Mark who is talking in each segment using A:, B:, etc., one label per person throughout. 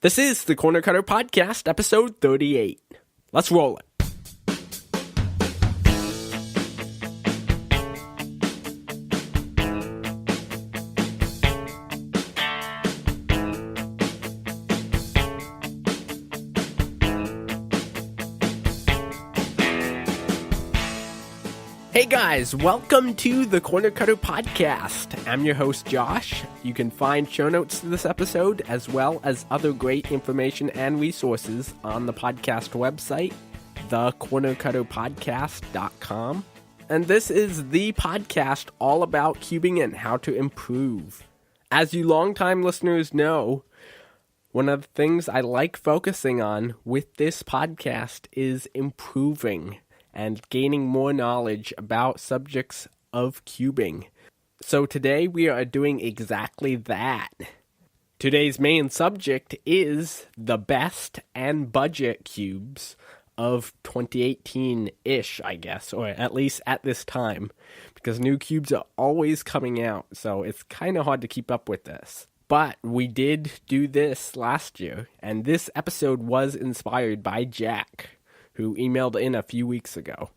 A: This is the Corner Cutter Podcast, episode 38. Let's roll it. Hey guys, welcome to the Corner Cutter Podcast. I'm your host, Josh. You can find show notes to this episode, as well as other great information and resources on the podcast website, thecornercutterpodcast.com. And this is the podcast all about cubing and how to improve. As you longtime listeners know, one of the things I like focusing on with this podcast is improving and gaining more knowledge about subjects of cubing. So today we are doing exactly that. Today's main subject is the best and budget cubes of 2018-ish, I guess, or at least at this time, because new cubes are always coming out, so it's kind of hard to keep up with this. But we did do this last year, and this episode was inspired by Jack, who emailed in a few weeks ago.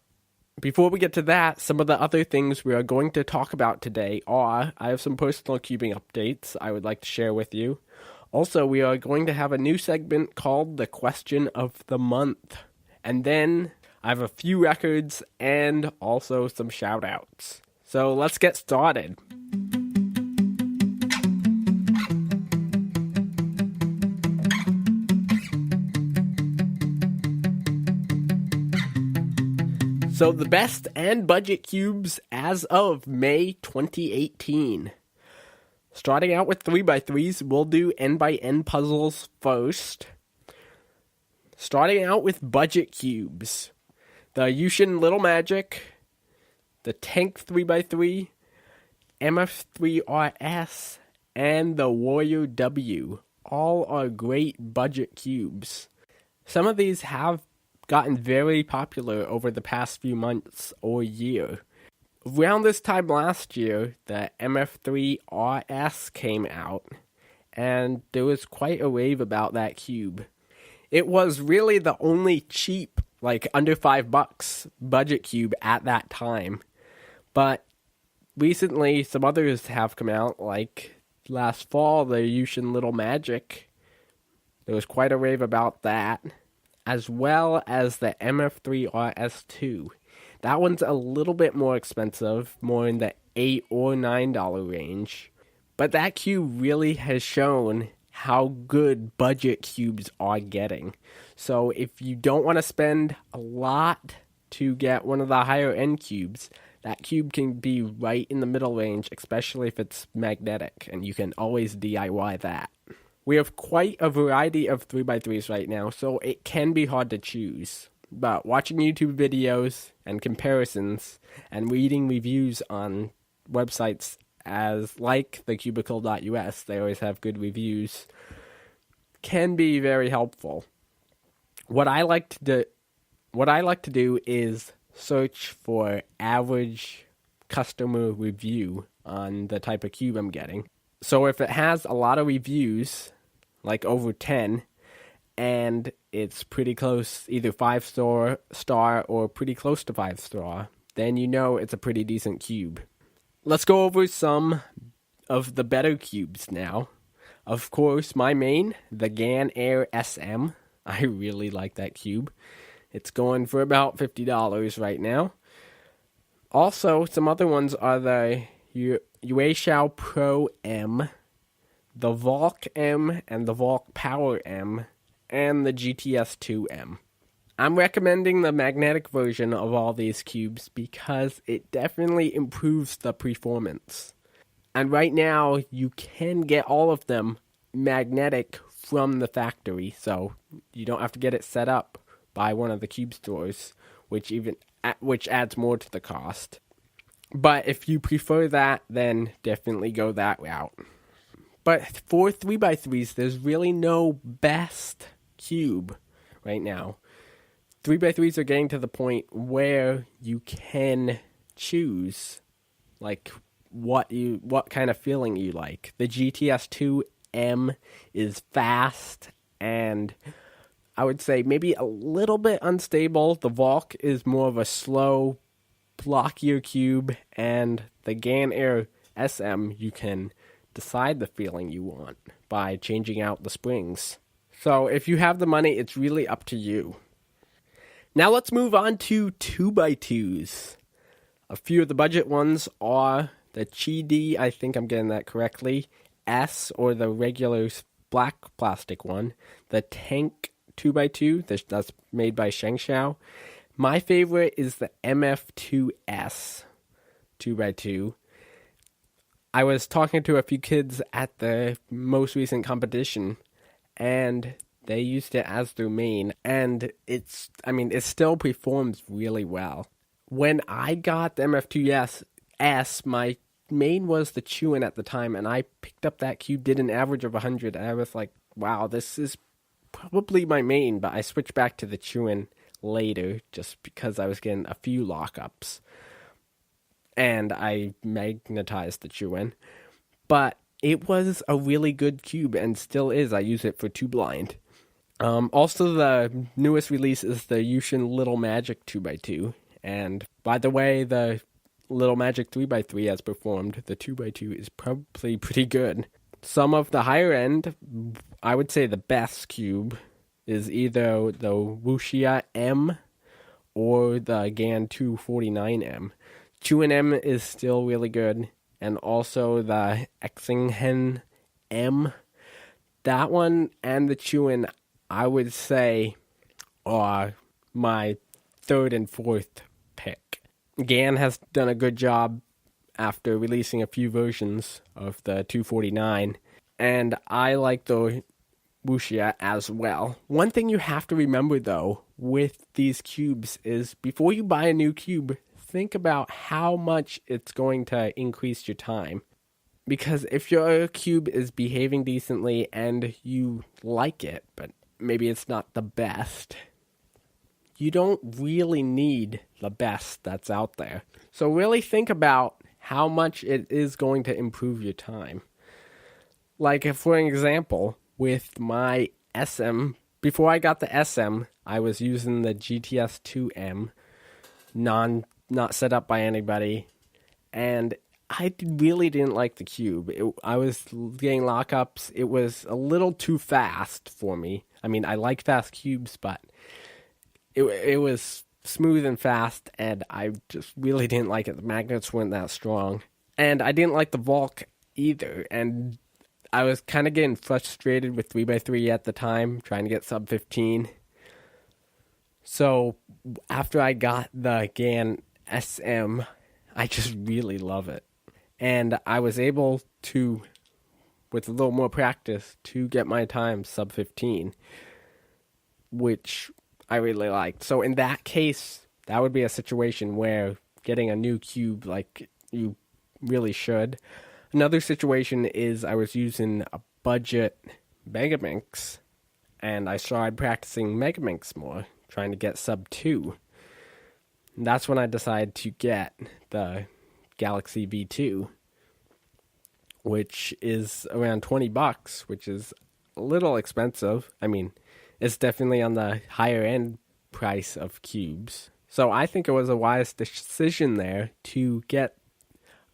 A: Before we get to that, some of the other things we are going to talk about today are, I have some personal cubing updates I would like to share with you. Also, we are going to have a new segment called The Question of the Month. And then I have a few records and also some shout-outs. So let's get started. So the best and budget cubes as of May 2018. Starting out with 3x3s, we'll do N-by-N puzzles first. Starting out with budget cubes. The Yushin Little Magic, the Tank 3x3, MF3RS, and the Warrior W. All are great budget cubes. Some of these have gotten very popular over the past few months or year. Around this time last year, the MF3RS came out, and there was quite a rave about that cube. It was really the only cheap, like under $5 budget cube at that time. But recently, some others have come out, like last fall, the Yushin Little Magic. There was quite a rave about that, as well as the MF3RS2. That one's a little bit more expensive, more in the $8 or $9 range. But that cube really has shown how good budget cubes are getting. So if you don't want to spend a lot to get one of the higher end cubes, that cube can be right in the middle range, especially if it's magnetic, and you can always DIY that. We have quite a variety of 3x3s right now, so it can be hard to choose. But watching YouTube videos and comparisons and reading reviews on websites as like thecubicle.us, they always have good reviews, can be very helpful. What I like to do is search for average customer review on the type of cube I'm getting. So if it has a lot of reviews, like over 10, and it's pretty close, either 5-star or pretty close to 5-star, then you know it's a pretty decent cube. Let's go over some of the better cubes now. Of course, my main, the GAN Air SM. I really like that cube. It's going for about $50 right now. Also, some other ones are the Yueshao Pro M, the Valk M and the Valk Power M, and the GTS2M. I'm recommending the magnetic version of all these cubes because it definitely improves the performance. And right now, you can get all of them magnetic from the factory, so you don't have to get it set up by one of the cube stores, which adds more to the cost. But if you prefer that, then definitely go that route. But for 3x3s, there's really no best cube right now. 3x3s are getting to the point where you can choose like what kind of feeling you like. The GTS2M is fast and I would say maybe a little bit unstable. The Valk is more of a slow, blockier cube, and the GAN Air SM, you can decide the feeling you want by changing out the springs. So if you have the money, it's really up to you. Now let's move on to 2x2s. A few of the budget ones are the Chi-D, I think I'm getting that correctly, S, or the regular black plastic one, the Tank 2x2, that's made by Shengshao. My favorite is the MF2S 2x2. I was talking to a few kids at the most recent competition, and they used it as their main, and it still performs really well. When I got the MF2S, my main was the Chewin at the time, and I picked up that cube, did an average of 100, and I was like, wow, this is probably my main, but I switched back to the Chewin later just because I was getting a few lockups. And I magnetized the Chewin. But it was a really good cube and still is. I use it for 2-blind. Also, the newest release is the Yushin Little Magic 2x2. And by the way, the Little Magic 3x3 has performed. The 2x2 is probably pretty good. Some of the higher end, I would say the best cube, is either the Wuxia M or the GAN 249M. Chewin M is still really good, and also the Exingen M. That one and the Chewin, I would say, are my third and fourth pick. GAN has done a good job after releasing a few versions of the 249, and I like the Wuxia as well. One thing you have to remember, though, with these cubes is before you buy a new cube, think about how much it's going to increase your time. Because if your cube is behaving decently and you like it, but maybe it's not the best, you don't really need the best that's out there. So really think about how much it is going to improve your time. Like, for an example, with my SM, before I got the SM, I was using the GTS2M, not set up by anybody, and I really didn't like the cube. I was getting lockups. It was a little too fast for me. I mean, I like fast cubes, but it was smooth and fast, and I just really didn't like it. The magnets weren't that strong. And I didn't like the Valk either, and I was kind of getting frustrated with 3x3 at the time, trying to get sub 15. So after I got the GAN SM, I just really love it. And I was able to, with a little more practice, to get my time sub 15, which I really liked. So in that case, that would be a situation where getting a new cube, like you really should. Another situation is I was using a budget Megaminx, and I started practicing Megaminx more, trying to get sub 2. And that's when I decided to get the Galaxy V2, which is around $20, which is a little expensive. I mean, it's definitely on the higher end price of cubes. So I think it was a wise decision there to get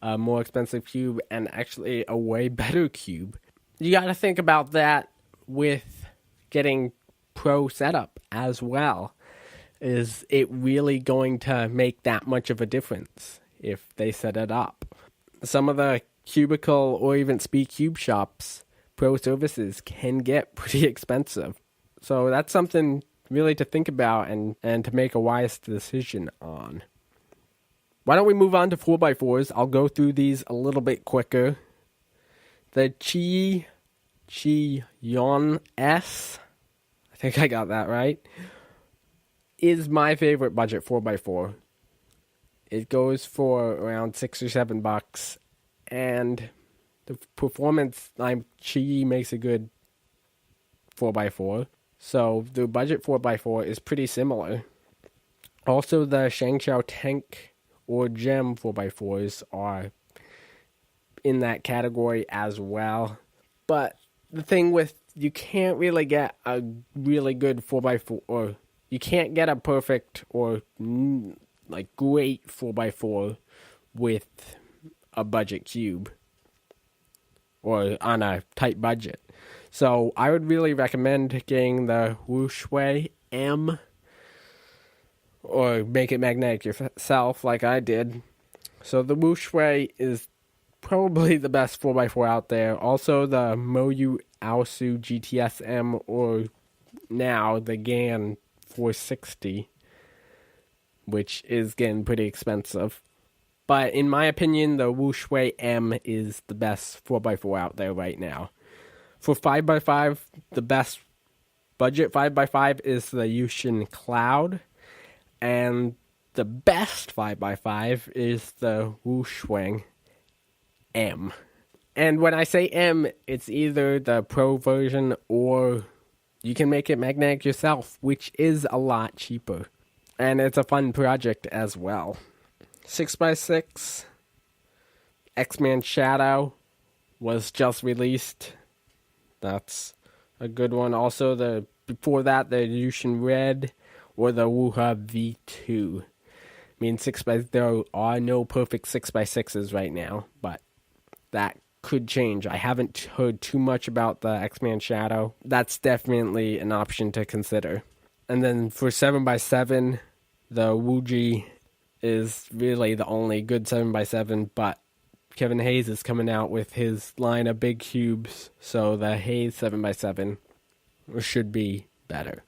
A: a more expensive cube and actually a way better cube. You got to think about that with getting pro setup as well. Is it really going to make that much of a difference if they set it up? Some of the cubicle or even speed cube shops, pro services can get pretty expensive. So that's something really to think about and to make a wise decision on. Why don't we move on to 4x4s? I'll go through these a little bit quicker. The Chi-Yon S, I think I got that right, is my favorite budget 4x4. It goes for around $6 or $7, and the performance, Chi makes a good 4x4. So the budget 4x4 is pretty similar. Also, the Shangqiao Tank or Gem 4x4s are in that category as well. But the thing with you can't really get a really good 4x4, or you can't get a perfect or like great 4x4 with a budget cube or on a tight budget. So I would really recommend getting the Wuxue M, or make it magnetic yourself like I did. So the Wuxue is probably the best 4x4 out there. Also the Moyu Aosu GTS-M, or now the GAN 460, which is getting pretty expensive. But in my opinion, the Wuxue M is the best 4x4 out there right now. For 5x5, the best budget 5x5 is the Yushin Cloud. And the best 5x5 is the Wuxue M. And when I say M, it's either the Pro version or you can make it magnetic yourself, which is a lot cheaper. And it's a fun project as well. 6x6 X-Man Shadow was just released. That's a good one. Also, before that, the Yushin Red or the Wuha V2. I mean, there are no perfect 6x6s right now, but that could change. I haven't heard too much about the X-Man Shadow. That's definitely an option to consider. And then for 7x7, the Wuji is really the only good 7x7, but Kevin Hayes is coming out with his line of big cubes, so the Hayes 7x7 should be better.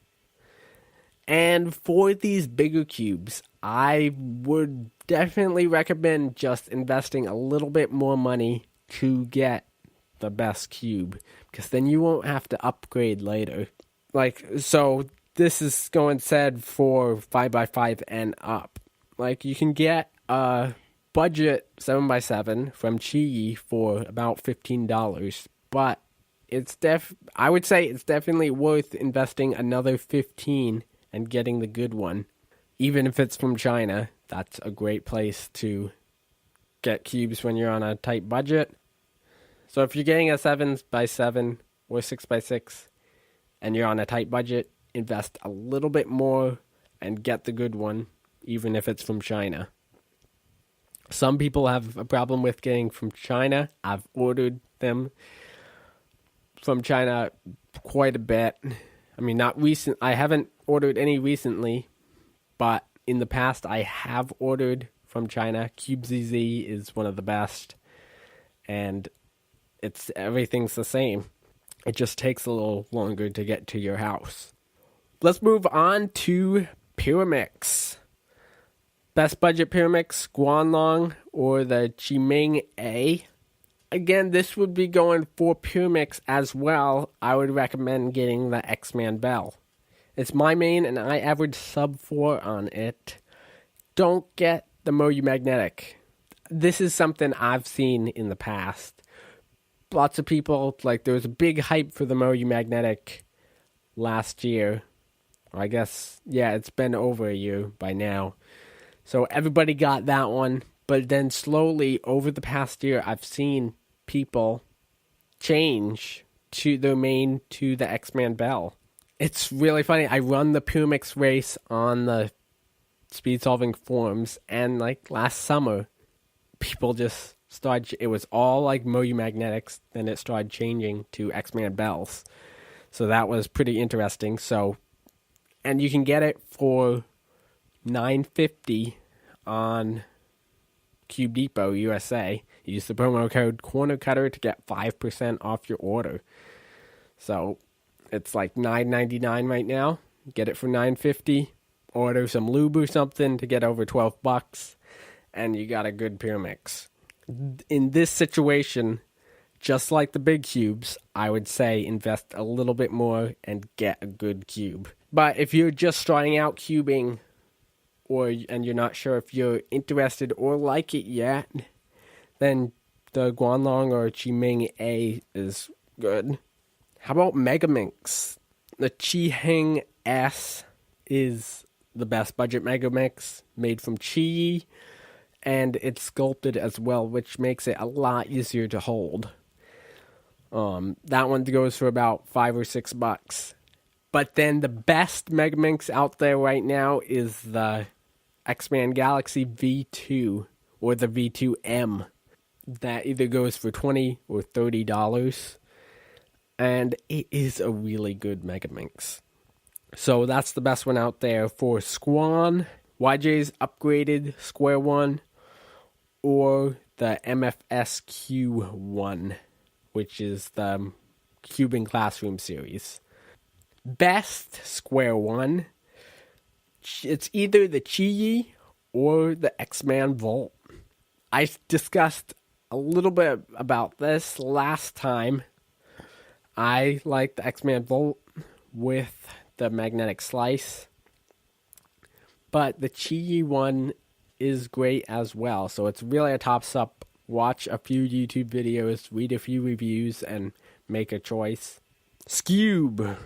A: And for these bigger cubes, I would definitely recommend just investing a little bit more money to get the best cube, because then you won't have to upgrade later. So this is going said for 5x5 and up. You can get a budget 7x7 from Chi for about $15, but I would say it's definitely worth investing another $15 and getting the good one. Even if it's from China, that's a great place to get cubes when you're on a tight budget. So if you're getting a 7x7 or 6x6 and you're on a tight budget, invest a little bit more and get the good one, even if it's from China. Some people have a problem with getting from China. I've ordered them from China quite a bit. I mean, not recent. I haven't ordered any recently, but in the past I have ordered from China. CubeZZ is one of the best, and everything's the same. It just takes a little longer to get to your house. Let's move on to Pyramix. Best budget Pyramix, Guanlong or the Qiming A. Again, this would be going for Pyramix as well. I would recommend getting the X-Man Bell. It's my main, and I average sub 4 on it. Don't get the Moyu Magnetic. This is something I've seen in the past. Lots of people, there was a big hype for the Moyu Magnetic last year. I guess, yeah, it's been over a year by now. So everybody got that one. But then slowly, over the past year, I've seen people change to their main to the X-Man Bell. It's really funny. I run the Pyramix race on the speed solving forums, and last summer, people just started. It was all Moyu Magnetics, then it started changing to X-Man Bells. So that was pretty interesting. And you can get it for $9.50 on Cube Depot USA. Use the promo code CornerCutter to get 5% off your order. So it's $9.99 right now. Get it for $9.50. Order some lube or something to get over $12, and you got a good Pyramix. In this situation, just like the big cubes, I would say invest a little bit more and get a good cube. But if you're just starting out cubing, and you're not sure if you're interested or like it yet, then the Guanlong or Qiming A is good. How about Megaminx? The Qiheng S is the best budget Megamix, made from Qi, and it's sculpted as well, which makes it a lot easier to hold. That one goes for about $5 or $6. But then the best Megaminx out there right now is the X-Man Galaxy V2 or the V2M. That either goes for $20 or $30. And it is a really good Megaminx. So that's the best one out there for Squan, YJ's upgraded Square One, or the MFSQ1, which is the Cube in Classroom series. Best Square One, it's either the Chi or the X-Man Vault. I discussed a little bit about this last time. I like the X-Man Vault with the magnetic slice, but the Chi one is great as well. So it's really a toss-up. Watch a few YouTube videos, read a few reviews, and make a choice. Scube,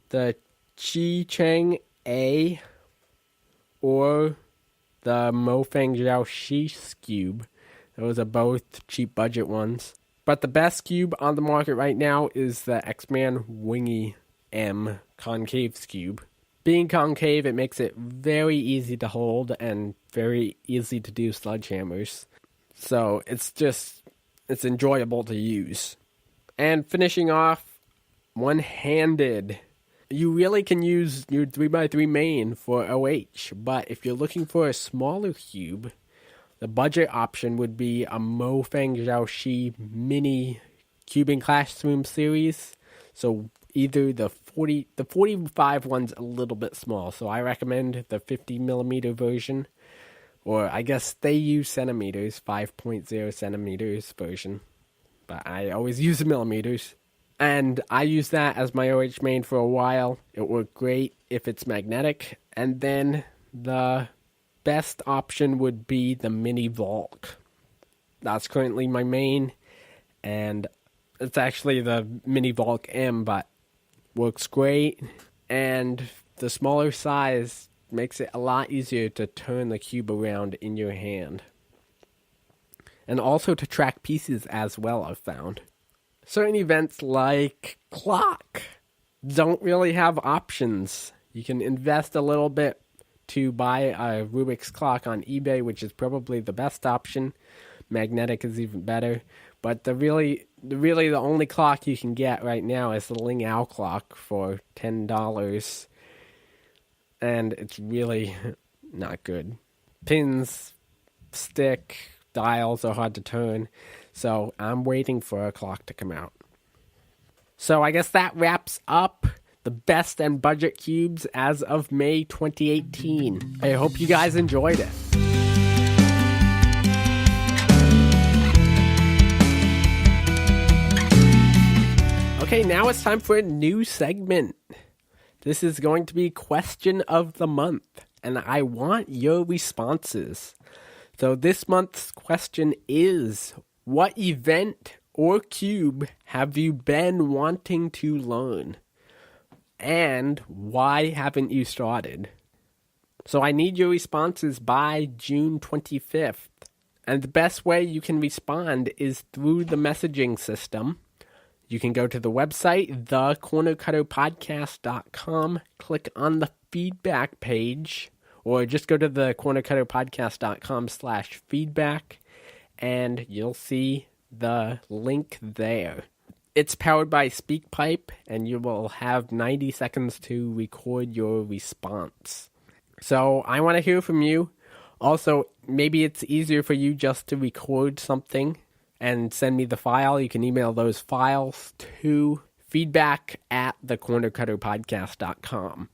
A: the Chi Chang A or the Mofeng Zhao Shi Cube. Those are both cheap budget ones. But the best cube on the market right now is the X-Man Wingy M concave cube. Being concave, it makes it very easy to hold and very easy to do sledgehammers. So it's enjoyable to use. And finishing off, one-handed. You really can use your 3x3 main for OH, but if you're looking for a smaller cube, the budget option would be a Mofeng Zhaoxi mini Cube in Classroom series. So either the 45 one's a little bit small, so I recommend the 50mm version, or I guess they use centimeters, 5.0 centimeters version, but I always use the millimeters. And I used that as my OH main for a while. It worked great if it's magnetic. And then the best option would be the Mini Volk. That's currently my main, and it's actually the Mini Volk M, but works great. And the smaller size makes it a lot easier to turn the cube around in your hand. And also to track pieces as well, I've found. Certain events like clock don't really have options. You can invest a little bit to buy a Rubik's clock on eBay, which is probably the best option. Magnetic is even better. But the only clock you can get right now is the Ling Ao clock for $10. And it's really not good. Pins stick, dials are hard to turn. So I'm waiting for a clock to come out. So I guess that wraps up the best and budget cubes as of May 2018. I hope you guys enjoyed it. Okay, now it's time for a new segment. This is going to be Question of the Month, and I want your responses. So this month's question is, what event or cube have you been wanting to learn? And why haven't you started? So I need your responses by June 25th. And the best way you can respond is through the messaging system. You can go to the website, thecornercutterpodcast.com, click on the feedback page, or just go to thecornercutterpodcast.com/feedback, and you'll see the link there. It's powered by SpeakPipe, and you will have 90 seconds to record your response. So I want to hear from you. Also, maybe it's easier for you just to record something and send me the file. You can email those files to feedback@thecornercutterpodcast.com.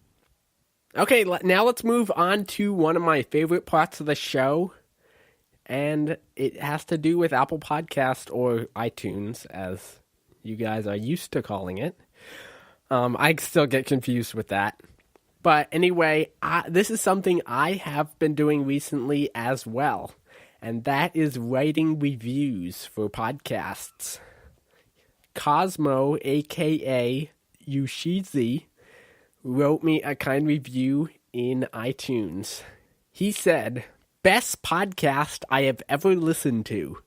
A: Okay, now let's move on to one of my favorite parts of the show, and it has to do with Apple Podcast, or iTunes, as you guys are used to calling it. I still get confused with that. But anyway, this is something I have been doing recently as well, and that is writing reviews for podcasts. Cosmo, a.k.a. Yushizi, wrote me a kind review in iTunes. He said, "Best podcast I have ever listened to.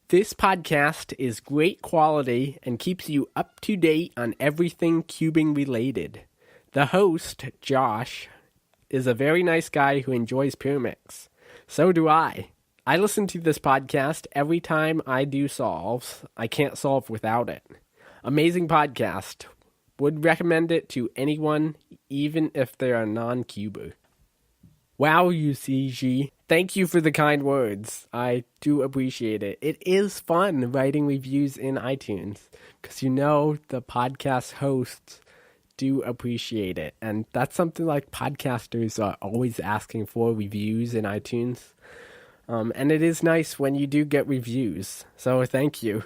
A: This podcast is great quality and keeps you up to date on everything cubing related. The host, Josh, is a very nice guy who enjoys pyramids. So do I. I listen to this podcast every time I do solves. I can't solve without it. Amazing podcast. Would recommend it to anyone, even if they're a non-cuber. Wow, UCG. Thank you for the kind words. I do appreciate it. It is fun writing reviews in iTunes because the podcast hosts do appreciate it. And that's something like podcasters are always asking for, reviews in iTunes. And it is nice when you do get reviews. So thank you.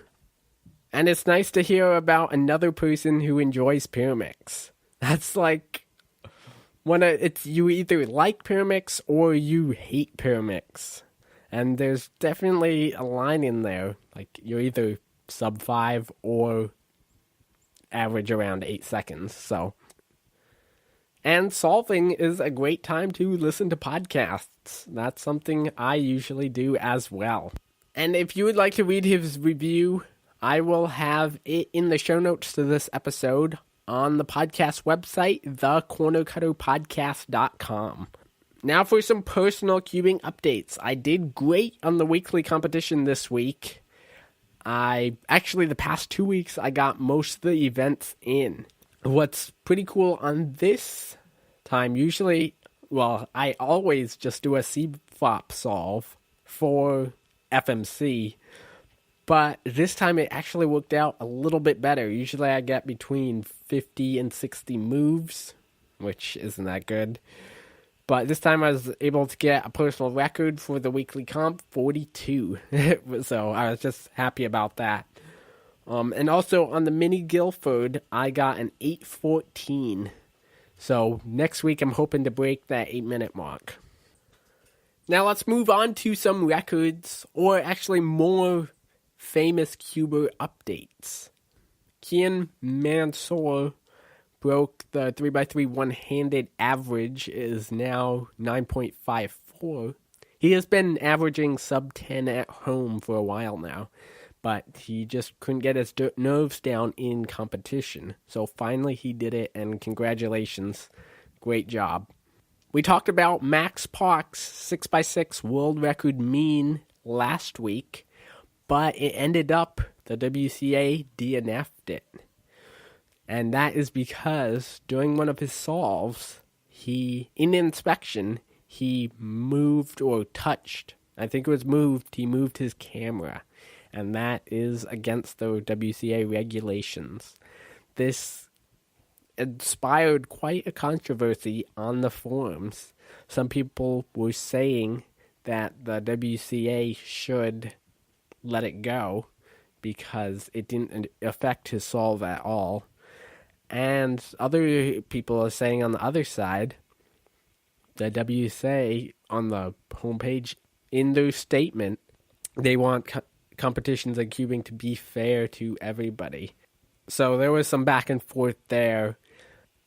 A: And it's nice to hear about another person who enjoys pyramids. That's like it's you either like pyramids or you hate pyramids. And there's definitely a line in there. Like you're either sub 5 or average around 8 seconds. So, and solving is a great time to listen to podcasts. That's something I usually do as well. And if you would like to read his review, I will have it in the show notes to this episode on the podcast website, thecornercutterpodcast.com. Now for some personal cubing updates. I did great on the weekly competition this week. The past 2 weeks, I got most of the events in. What's pretty cool on this time, I always just do a C-flop solve for FMC, but this time it actually worked out a little bit better. Usually I get between 50 and 60 moves, which isn't that good. But this time I was able to get a personal record for the weekly comp, 42. So I was just happy about that. And also on the mini Guilford, I got an 8:14. So next week I'm hoping to break that 8-minute mark. Now let's move on to some records, or actually more famous cuber updates. Kian Mansour broke the 3x3 one-handed average, is now 9.54. He has been averaging sub 10 at home for a while now, but he just couldn't get his nerves down in competition. So finally he did it, and congratulations. Great job. We talked about Max Park's 6x6 world record mean last week, but it ended up the WCA DNF'd it. And that is because during one of his solves, in inspection, he moved or touched. I think it was moved. He moved his camera. And that is against the WCA regulations. This inspired quite a controversy on the forums. Some people were saying that the WCA should let it go because it didn't affect his solve at all. And other people are saying on the other side, the WCA on the homepage, in their statement, they want competitions and cubing to be fair to everybody. So there was some back and forth there,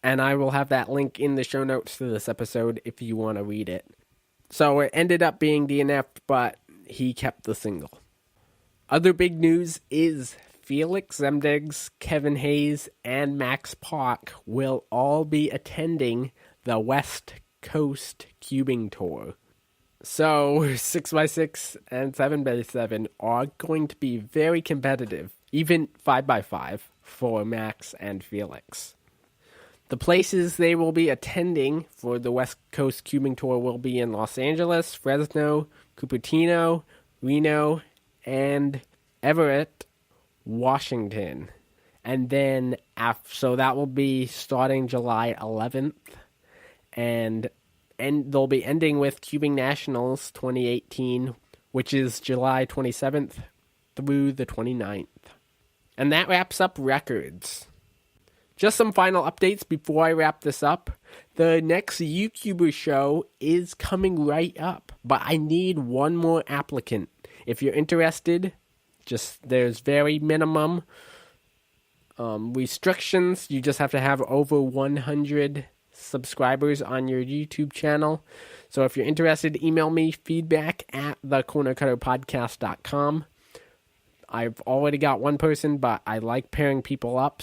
A: and I will have that link in the show notes to this episode if you want to read it. So it ended up being DNF'd, but he kept the single. Other big news is Felix Zemdegs, Kevin Hayes, and Max Park will all be attending the West Coast Cubing Tour. So 6x6 and 7x7 are going to be very competitive, even 5x5 for Max and Felix. The places they will be attending for the West Coast Cubing Tour will be in Los Angeles, Fresno, Cupertino, Reno, and Everett, Washington. And then, so that will be starting July 11th, and they'll be ending with Cubing Nationals 2018, which is July 27th through the 29th. And that wraps up records. Just some final updates before I wrap this up. The next YouTuber show is coming right up, but I need one more applicant. If you're interested, there's very minimum restrictions. You just have to have over 100 subscribers on your YouTube channel. So if you're interested, email me feedback@thecornercutterpodcast.com. I've already got one person, but I like pairing people up,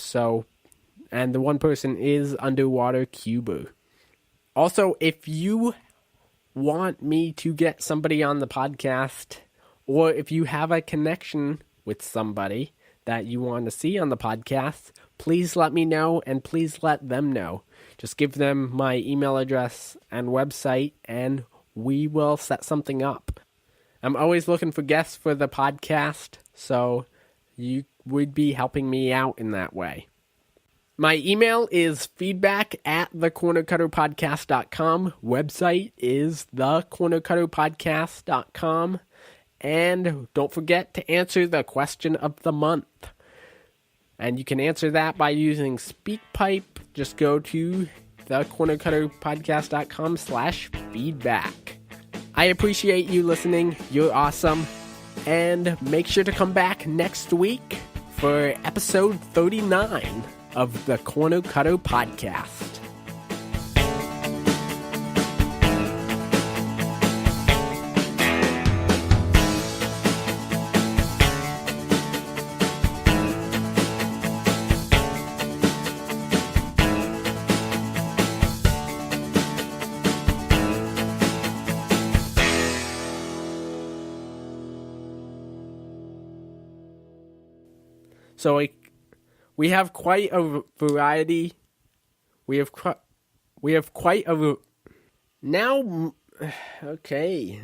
A: and the one person is Underwater Cuber. Also, if you want me to get somebody on the podcast, or if you have a connection with somebody that you want to see on the podcast, please let me know, and please let them know. Just give them my email address and website, and we will set something up. I'm always looking for guests for the podcast, so you would be helping me out in that way. My email is feedback@thecornercutterpodcast.com. Website is thecornercutterpodcast.com. And don't forget to answer the question of the month. And you can answer that by using SpeakPipe. Just go to thecornercutterpodcast.com/feedback. I appreciate you listening. You're awesome. And make sure to come back next week for episode 39 of the Corner Cutter Podcast. So we have quite a variety. We have quite a now. Okay.